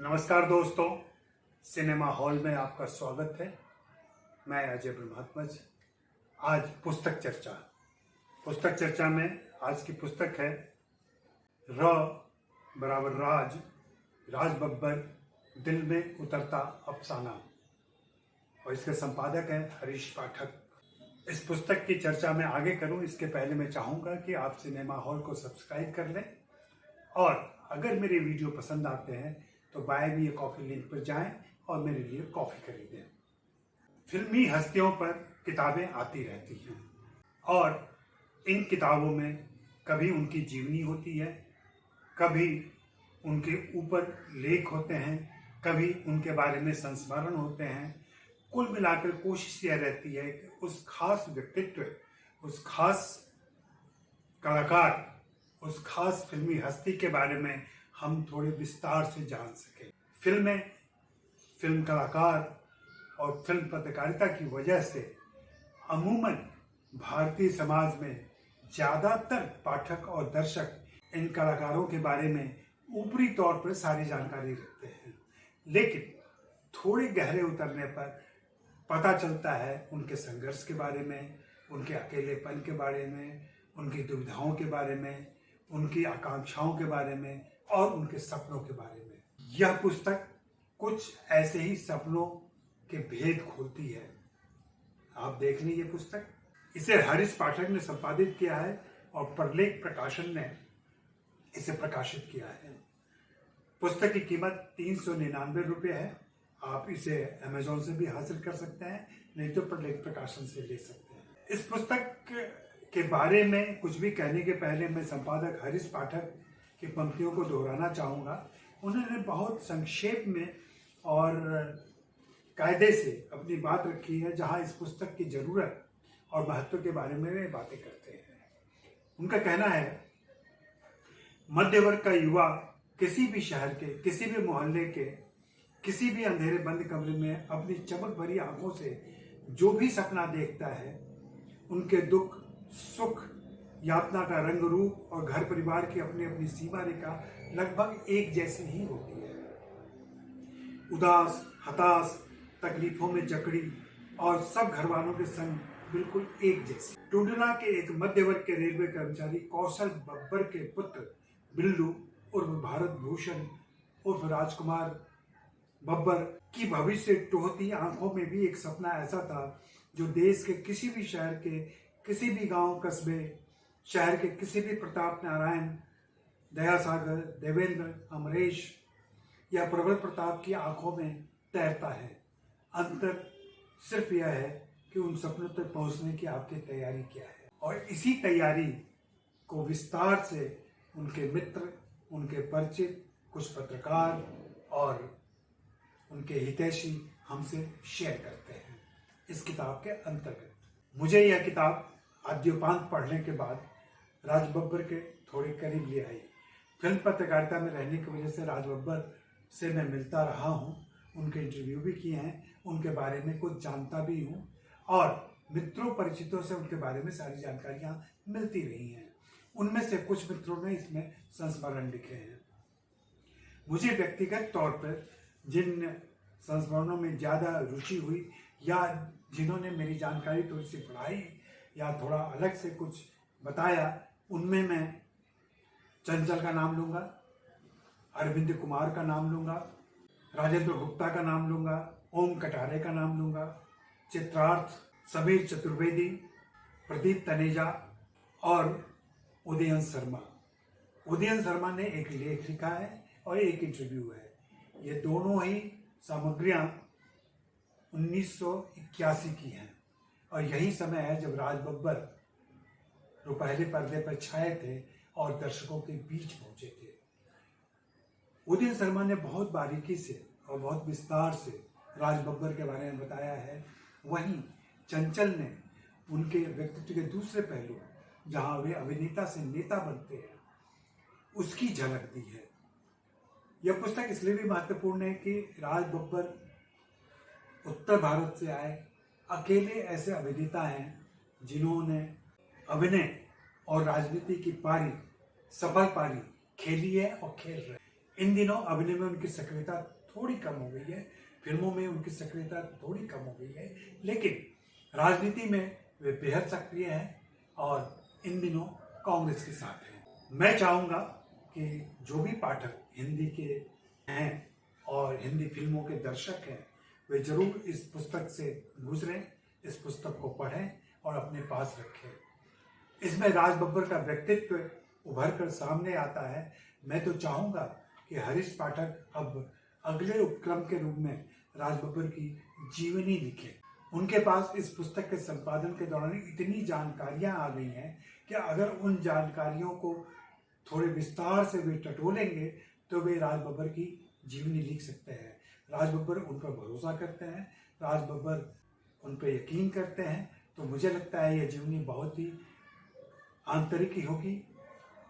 नमस्कार दोस्तों, cinema hall में आपका स्वागत है। मैं अजय ब्रह्मत्मज। आज पुस्तक चर्चा में आज की पुस्तक है र बराबर राज बब्बर, दिल में उतरता अफसाना, और इसके संपादक हैं हरीश पाठक। इस पुस्तक की चर्चा में आगे करूं इसके पहले मैं चाहूँगा कि आप सिनेमा हॉल को सब्सक्राइब कर लें, और अगर मेरे वीडियो पसंद आते हैं तो buy me a coffee link पर जाएं और मेरे लिए कॉफ़ी खरीदें। फिल्मी हस्तियों पर किताबें आती रहती हैं और इन किताबों में कभी उनकी जीवनी होती है, कभी उनके ऊपर लेख होते हैं, कभी उनके बारे में संस्मरण होते हैं। कुल मिलाकर कोशिश यह रहती है कि उस खास व्यक्तित्व, उस खास कलाकार, उस खास फिल्मी हस्ती के बारे में हम थोड़े विस्तार से जान सकें। फिल्म कलाकार और फिल्म पत्रकारिता की वजह से अमूमन भारतीय समाज में ज़्यादातर पाठक और दर्शक इन कलाकारों के बारे में ऊपरी तौर पर सारी जानकारी रखते हैं, लेकिन थोड़े गहरे उतरने पर पता चलता है उनके संघर्ष के बारे में, उनके अकेलेपन के बारे में, उनकी दुविधाओं के बारे में, उनकी आकांक्षाओं के बारे में और उनके सपनों के बारे में। यह पुस्तक कुछ ऐसे ही सपनों के भेद खोलती है। आप देख लीजिए पुस्तक। इसे हरीश पाठक ने संपादित किया है और परलेख प्रकाशन ने इसे प्रकाशित किया है। पुस्तक की कीमत 399 रुपये है। आप इसे अमेजोन से भी हासिल कर सकते हैं, नहीं तो परलेख प्रकाशन से ले सकते हैं। इस पुस्तक के बारे में कुछ भी कहने के पहले मैं संपादक हरीश पाठक की पंक्तियों को दोहराना चाहूँगा। उन्होंने बहुत संक्षेप में और कायदे से अपनी बात रखी है, जहाँ इस पुस्तक की ज़रूरत और महत्व के बारे में वे बातें करते हैं। उनका कहना है, मध्य वर्ग का युवा किसी भी शहर के, किसी भी मोहल्ले के, किसी भी अंधेरे बंद कमरे में अपनी चमक भरी आंखों से जो भी सपना देखता है, उनके दुख सुख, यातना का रंग रूप और घर परिवार की अपनी अपनी सीमा रेखा लगभग एक जैसी ही होती है। उदास, हताश, तकलीफों में जकड़ी और सब घर वालों के संग बिल्कुल एक जैसी। टुंडला के एक मध्य वर्ग के रेलवे कर्मचारी कौशल बब्बर के पुत्र बिल्लू उर्फ भारत भूषण उर्फ राजकुमार बब्बर की भविष्य टोहती आंखों में भी एक सपना ऐसा था जो देश के किसी भी शहर के, किसी भी गांव कस्बे, शहर के किसी भी प्रताप नारायण, दयासागर, देवेंद्र, अमरेश या प्रबल प्रताप की आंखों में तैरता है। अंतर सिर्फ यह है कि उन सपनों तक पहुंचने की आपकी तैयारी क्या है, और इसी तैयारी को विस्तार से उनके मित्र, उनके परिचित, कुछ पत्रकार और उनके हितैषी हमसे शेयर करते हैं इस किताब के अंतर्गत। मुझे यह किताब आद्योपांत पढ़ने के बाद राज बब्बर के थोड़े करीब ले आई। फिल्म पत्रकारिता में रहने की वजह से राज बब्बर से मैं मिलता रहा हूँ, उनके इंटरव्यू भी किए हैं, उनके बारे में कुछ जानता भी हूँ और मित्रों परिचितों से उनके बारे में सारी जानकारियाँ मिलती रही हैं। उनमें से कुछ मित्रों ने इसमें संस्मरण लिखे हैं। मुझे व्यक्तिगत तौर पर जिन संस्मरणों में ज़्यादा रुचि हुई या जिन्होंने मेरी जानकारी थोड़ी सी बढ़ाई या थोड़ा अलग से कुछ बताया, उनमें मैं चंचल का नाम लूँगा, अरविंद कुमार का नाम लूँगा, राजेंद्र गुप्ता का नाम लूँगा, ओम कटारे का नाम लूँगा, चित्रार्थ, समीर चतुर्वेदी, प्रदीप तनेजा और उदयन शर्मा। उदयन शर्मा ने एक लेख लिखा है और एक इंटरव्यू है। ये दोनों ही सामग्रियाँ 1981 की हैं और यही समय है जब राज बब्बर जो पहले पर्दे पर छाए थे और दर्शकों के बीच पहुंचे थे। उदयन शर्मा ने बहुत बारीकी से और बहुत विस्तार से राज बब्बर के बारे में बताया है। वहीं चंचल ने उनके व्यक्तित्व के दूसरे पहलू, जहां वे अभिनेता से नेता बनते हैं, उसकी झलक दी है। यह पुस्तक इसलिए भी महत्वपूर्ण है कि राज बब्बर उत्तर भारत से आए अकेले ऐसे अभिनेता हैं जिन्होंने अभिनय और राजनीति की पारी, सफल पारी खेली है और खेल रहे हैं। इन दिनों अभिनय में उनकी सक्रियता थोड़ी कम हो गई है, फिल्मों में उनकी सक्रियता थोड़ी कम हो गई है, लेकिन राजनीति में वे बेहद सक्रिय हैं और इन दिनों कांग्रेस के साथ हैं। मैं चाहूँगा कि जो भी पाठक हिंदी के हैं और हिंदी फिल्मों के दर्शक हैं, वे जरूर इस पुस्तक से गुजरें, इस पुस्तक को पढ़ें और अपने पास रखें। इसमें राज बब्बर का व्यक्तित्व उभर कर सामने आता है। मैं तो चाहूँगा कि हरीश पाठक अब अगले उपक्रम के रूप में राज बब्बर की जीवनी लिखें। उनके पास इस पुस्तक के संपादन के दौरान इतनी जानकारियां आ गई हैं कि अगर उन जानकारियों को थोड़े विस्तार से वे टटोलेंगे तो वे राज बब्बर की जीवनी लिख सकते हैं। राज बब्बर उन पर भरोसा करते हैं, राज बब्बर उन पर यकीन करते हैं, तो मुझे लगता है यह जीवनी बहुत ही आंतरिक ही होगी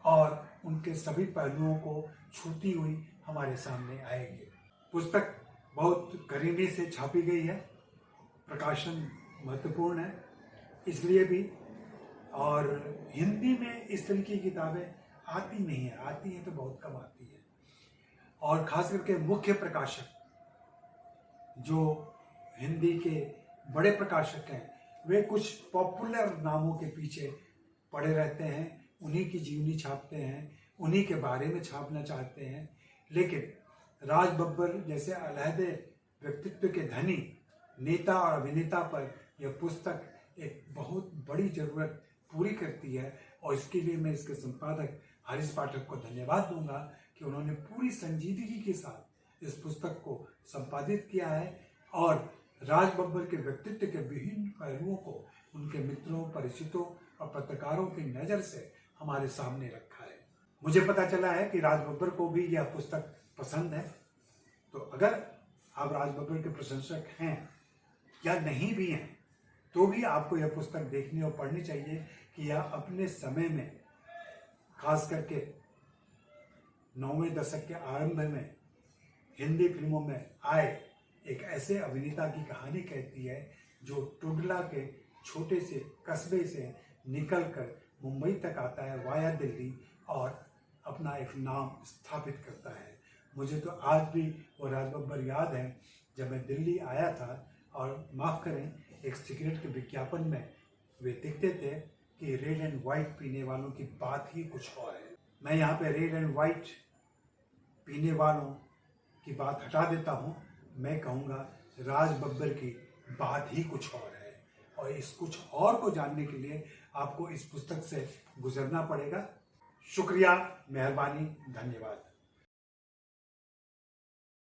और उनके सभी पहलुओं को छूती हुई हमारे सामने आएगी। पुस्तक बहुत करीने से छापी गई है, प्रकाशन महत्वपूर्ण है इसलिए भी, और हिंदी में इस तरह की किताबें आती नहीं है, आती हैं तो बहुत कम आती है। और खास करके मुख्य प्रकाशक जो हिंदी के बड़े प्रकाशक हैं, वे कुछ पॉपुलर नामों के पीछे पड़े रहते हैं, उन्हीं की जीवनी छापते हैं, उन्हीं के बारे में छापना चाहते हैं। लेकिन राज बब्बर जैसे अलहदे व्यक्तित्व के धनी नेता और अभिनेता पर यह पुस्तक एक बहुत बड़ी जरूरत पूरी करती है, और इसके लिए मैं इसके संपादक हरीश पाठक को धन्यवाद दूंगा कि उन्होंने पूरी संजीदगी के साथ इस पुस्तक को संपादित किया है और राज बब्बर के व्यक्तित्व के विभिन्न पहलुओं को उनके मित्रों, परिचितों और पत्रकारों की नज़र से हमारे सामने रखा है। मुझे पता चला है कि राज बब्बर को भी यह पुस्तक पसंद है, तो अगर आप राज बब्बर के प्रशंसक हैं या नहीं भी हैं, तो भी आपको यह पुस्तक देखनी और पढ़नी चाहिए कि यह अपने समय में, खास करके 9वें दशक के आरंभ में हिंदी फिल्मों में आए एक ऐसे अभिनेता की कहानी कहती है जो टुडला के छोटे से कस्बे से निकलकर मुंबई तक आता है वाया दिल्ली और अपना एक नाम स्थापित करता है। मुझे तो आज भी वो राज बब्बर याद है जब मैं दिल्ली आया था और माफ़ करें, एक सिगरेट के विज्ञापन में वे दिखते थे कि रेड एंड वाइट पीने वालों की बात ही कुछ और है। मैं यहाँ पे रेड एंड वाइट पीने वालों की बात हटा देता हूँ, मैं कहूँगा राज बब्बर की बात ही कुछ और है, और इस कुछ और को जानने के लिए आपको इस पुस्तक से गुजरना पड़ेगा। शुक्रिया, मेहरबानी, धन्यवाद।